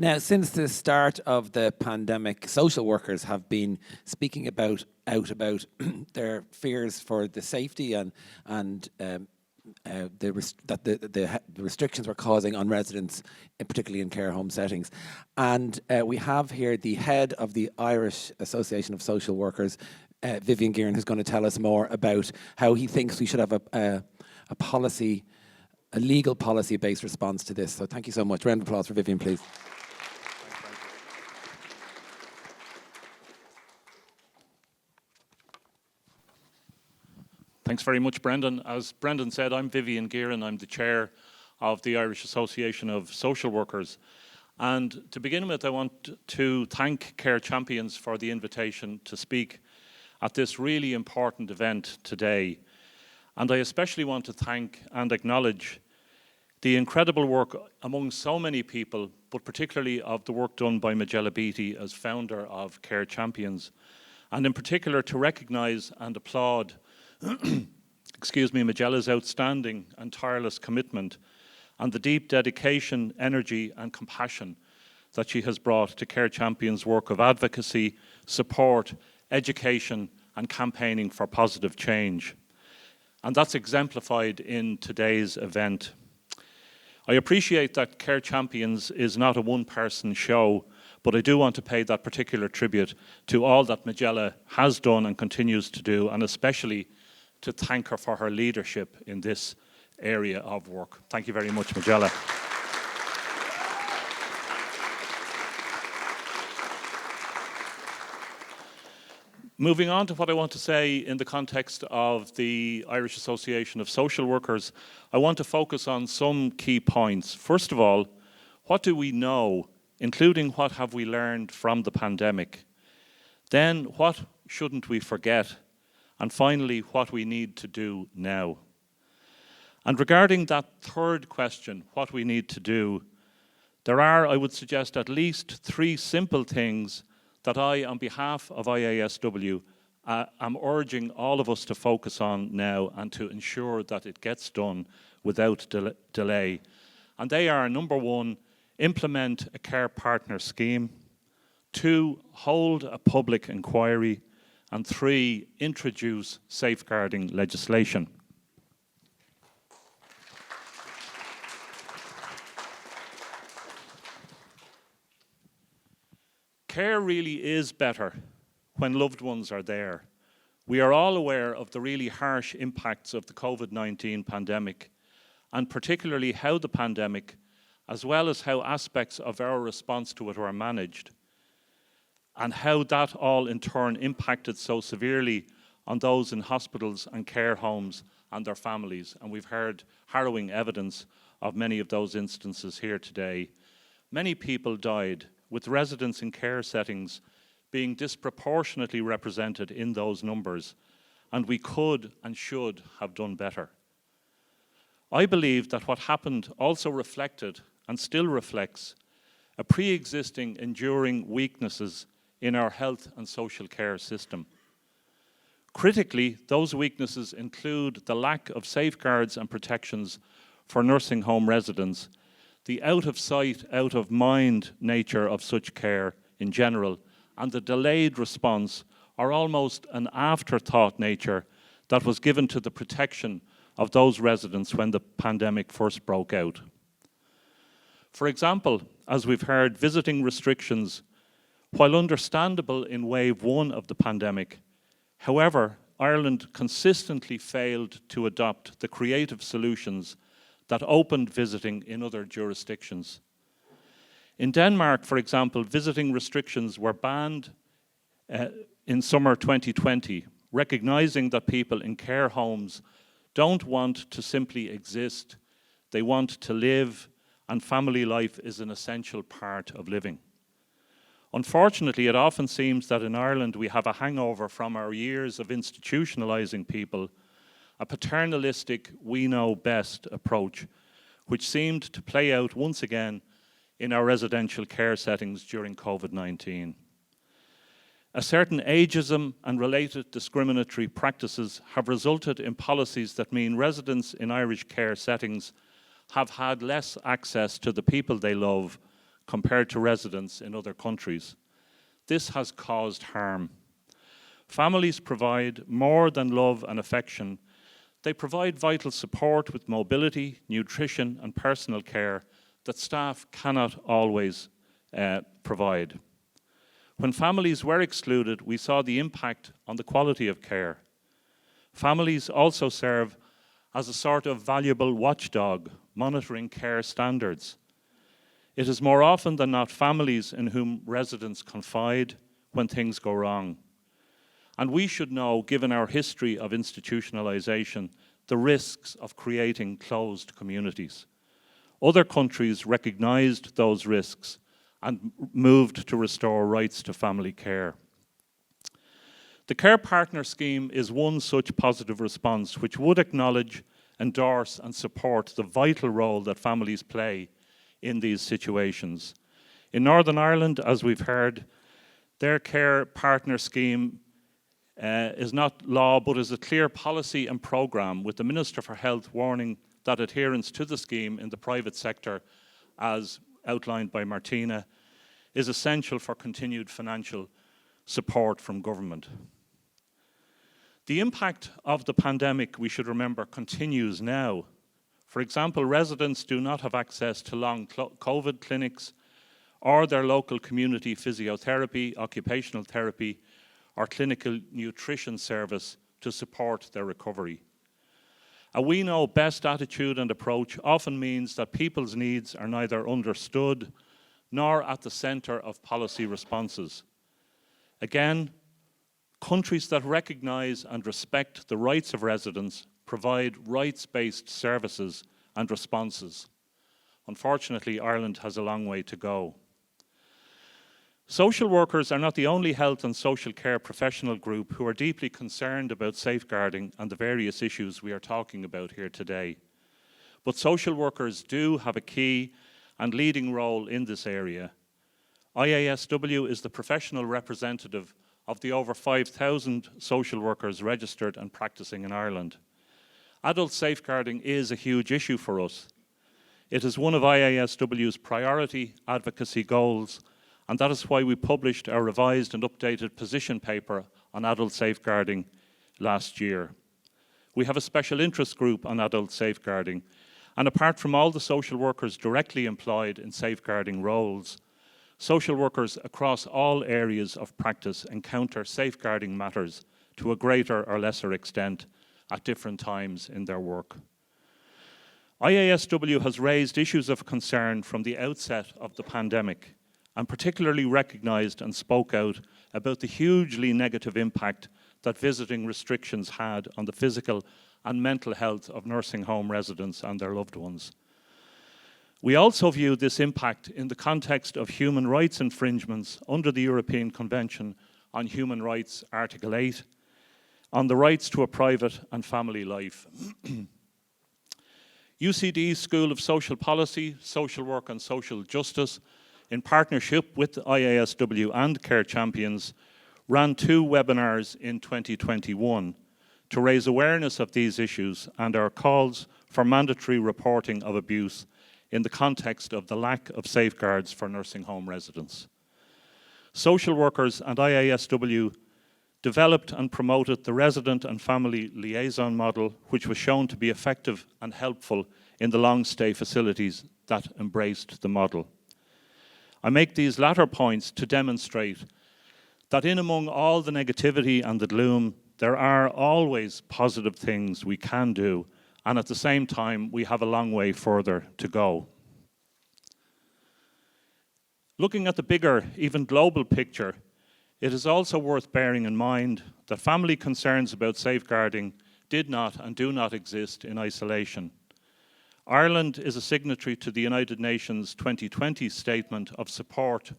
Now, since the start of the pandemic, social workers have been speaking about their fears for the safety and the restrictions were causing on residents, particularly in care home settings. And we have here the head of the Irish Association of Social Workers, Vivian Geiran, who's going to tell us more about how he thinks we should have a legal policy-based response to this. So thank you so much. Round of applause for Vivian, please. Thanks very much, Brendan. As Brendan said, I'm Vivian Geiran. I'm the chair of the Irish Association of Social Workers. And to begin with, I want to thank Care Champions for the invitation to speak at this really important event today. And I especially want to thank and acknowledge the incredible work among so many people, but particularly of the work done by Majella Beattie as founder of Care Champions. And in particular, to recognise and applaud Majella's outstanding and tireless commitment and the deep dedication, energy and compassion that she has brought to Care Champions' work of advocacy, support, education and campaigning for positive change. And that's exemplified in today's event. I appreciate that Care Champions is not a one-person show, but I do want to pay that particular tribute to all that Majella has done and continues to do, and especially to thank her for her leadership in this area of work. Thank you very much, Majella. Moving on to what I want to say in the context of the Irish Association of Social Workers, I want to focus on some key points. First of all, what do we know, including what have we learned from the pandemic? Then, what shouldn't we forget? And finally, what we need to do now. And regarding that third question, what we need to do, there are, I would suggest, at least 3 simple things that I, on behalf of IASW, am urging all of us to focus on now and to ensure that it gets done without delay. And they are, number 1, implement a care partner scheme. 2, hold a public inquiry. And 3, introduce safeguarding legislation. Care really is better when loved ones are there. We are all aware of the really harsh impacts of the COVID-19 pandemic, and particularly how the pandemic, as well as how aspects of our response to it were managed, and how that all in turn impacted so severely on those in hospitals and care homes and their families. And we've heard harrowing evidence of many of those instances here today. Many people died, with residents in care settings being disproportionately represented in those numbers, and we could and should have done better. I believe that what happened also reflected, and still reflects, a pre-existing enduring weaknesses in our health and social care system. Critically, those weaknesses include the lack of safeguards and protections for nursing home residents, the out of sight, out of mind nature of such care in general, and the delayed response, or almost an afterthought nature, that was given to the protection of those residents when the pandemic first broke out. For example, as we've heard, visiting restrictions, while understandable in wave 1 of the pandemic, however, Ireland consistently failed to adopt the creative solutions that opened visiting in other jurisdictions. In Denmark, for example, visiting restrictions were banned in summer 2020, recognizing that people in care homes don't want to simply exist, they want to live, and family life is an essential part of living. Unfortunately, it often seems that in Ireland we have a hangover from our years of institutionalizing people, a paternalistic we know best approach, which seemed to play out once again in our residential care settings during COVID-19. A certain ageism and related discriminatory practices have resulted in policies that mean residents in Irish care settings have had less access to the people they love, compared to residents in other countries. This has caused harm. Families provide more than love and affection. They provide vital support with mobility, nutrition, and personal care that staff cannot always provide. When families were excluded, we saw the impact on the quality of care. Families also serve as a sort of valuable watchdog, monitoring care standards. It is more often than not families in whom residents confide when things go wrong. And we should know, given our history of institutionalization, the risks of creating closed communities. Other countries recognized those risks and moved to restore rights to family care. The Care Partner Scheme is one such positive response which would acknowledge, endorse and support the vital role that families play in these situations. In Northern Ireland, as we've heard, their Care Partner Scheme is not law but is a clear policy and programme, with the Minister for Health warning that adherence to the scheme in the private sector, as outlined by Martina, is essential for continued financial support from government. The impact of the pandemic, we should remember, continues now. For example, residents do not have access to long COVID clinics or their local community physiotherapy, occupational therapy, or clinical nutrition service to support their recovery. A we know best attitude and approach often means that people's needs are neither understood nor at the centre of policy responses. Again, countries that recognise and respect the rights of residents provide rights-based services and responses. Unfortunately, Ireland has a long way to go. Social workers are not the only health and social care professional group who are deeply concerned about safeguarding and the various issues we are talking about here today. But social workers do have a key and leading role in this area. IASW is the professional representative of the over 5,000 social workers registered and practicing in Ireland. Adult safeguarding is a huge issue for us. It is one of IASW's priority advocacy goals, and that is why we published our revised and updated position paper on adult safeguarding last year. We have a special interest group on adult safeguarding, and apart from all the social workers directly employed in safeguarding roles, social workers across all areas of practice encounter safeguarding matters to a greater or lesser extent at different times in their work. IASW has raised issues of concern from the outset of the pandemic, and particularly recognised and spoke out about the hugely negative impact that visiting restrictions had on the physical and mental health of nursing home residents and their loved ones. We also view this impact in the context of human rights infringements under the European Convention on Human Rights, Article 8, on the rights to a private and family life. UCD's School of Social Policy, Social Work and Social Justice, in partnership with IASW and Care Champions, ran 2 webinars in 2021 to raise awareness of these issues and our calls for mandatory reporting of abuse in the context of the lack of safeguards for nursing home residents. Social workers and IASW developed and promoted the resident and family liaison model, which was shown to be effective and helpful in the long-stay facilities that embraced the model. I make these latter points to demonstrate that in among all the negativity and the gloom, there are always positive things we can do, and at the same time, we have a long way further to go. Looking at the bigger, even global picture, it is also worth bearing in mind that family concerns about safeguarding did not and do not exist in isolation. Ireland is a signatory to the United Nations 2020 Statement of Support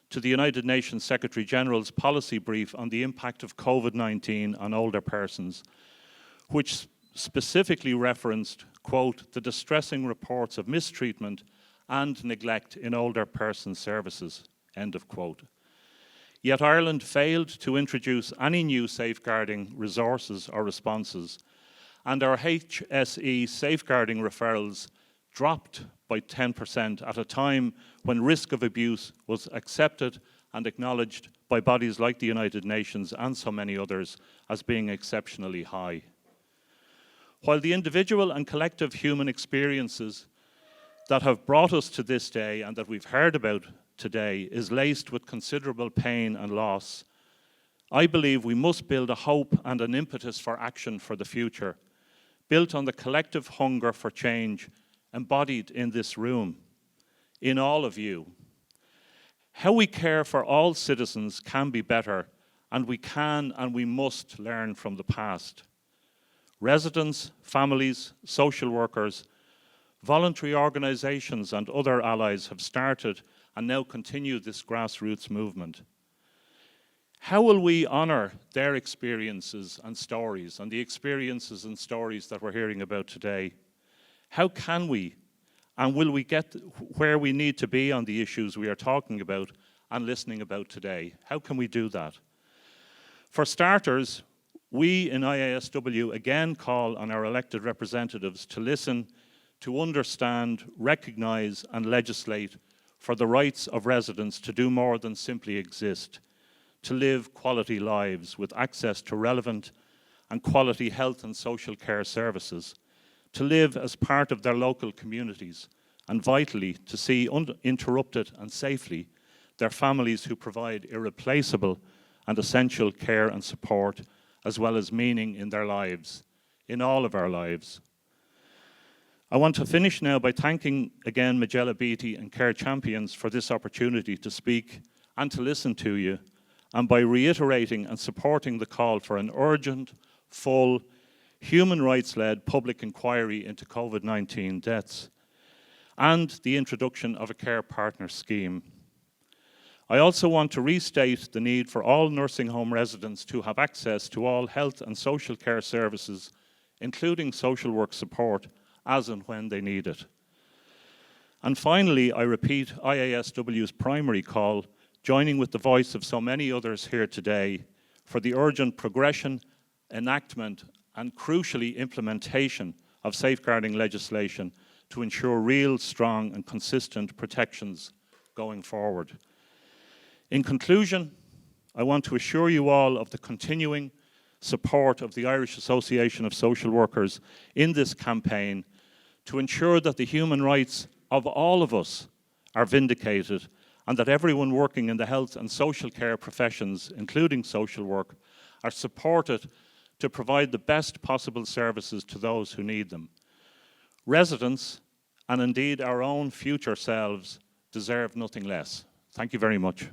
to the United Nations Secretary-General's policy brief on the impact of COVID-19 on older persons, which specifically referenced, quote, the distressing reports of mistreatment and neglect in older person services, end of quote. Yet Ireland failed to introduce any new safeguarding resources or responses, and our HSE safeguarding referrals dropped by 10% at a time when risk of abuse was accepted and acknowledged by bodies like the United Nations and so many others as being exceptionally high. While the individual and collective human experiences that have brought us to this day and that we've heard about today is laced with considerable pain and loss, I believe we must build a hope and an impetus for action for the future, built on the collective hunger for change embodied in this room, in all of you. How we care for all citizens can be better, and we can and we must learn from the past. Residents, families, social workers, voluntary organisations and other allies have started and now continue this grassroots movement. How will we honour their experiences and stories, and the experiences and stories that we're hearing about today? How can we, and will we get where we need to be on the issues we are talking about and listening about today? How can we do that? For starters, we in IASW again call on our elected representatives to listen, to understand, recognise and legislate for the rights of residents to do more than simply exist, to live quality lives with access to relevant and quality health and social care services, to live as part of their local communities, and vitally, to see uninterrupted and safely their families who provide irreplaceable and essential care and support, as well as meaning in their lives, in all of our lives. I want to finish now by thanking again Majella Beatty and Care Champions for this opportunity to speak and to listen to you, and by reiterating and supporting the call for an urgent, full, human rights-led public inquiry into COVID-19 deaths, and the introduction of a care partner scheme. I also want to restate the need for all nursing home residents to have access to all health and social care services, including social work support, as and when they need it. And finally, I repeat IASW's primary call, joining with the voice of so many others here today, for the urgent progression, enactment, and crucially implementation of safeguarding legislation to ensure real, strong, and consistent protections going forward. In conclusion, I want to assure you all of the continuing support of the Irish Association of Social Workers in this campaign to ensure that the human rights of all of us are vindicated and that everyone working in the health and social care professions, including social work, are supported to provide the best possible services to those who need them. Residents, and indeed our own future selves, deserve nothing less. Thank you very much.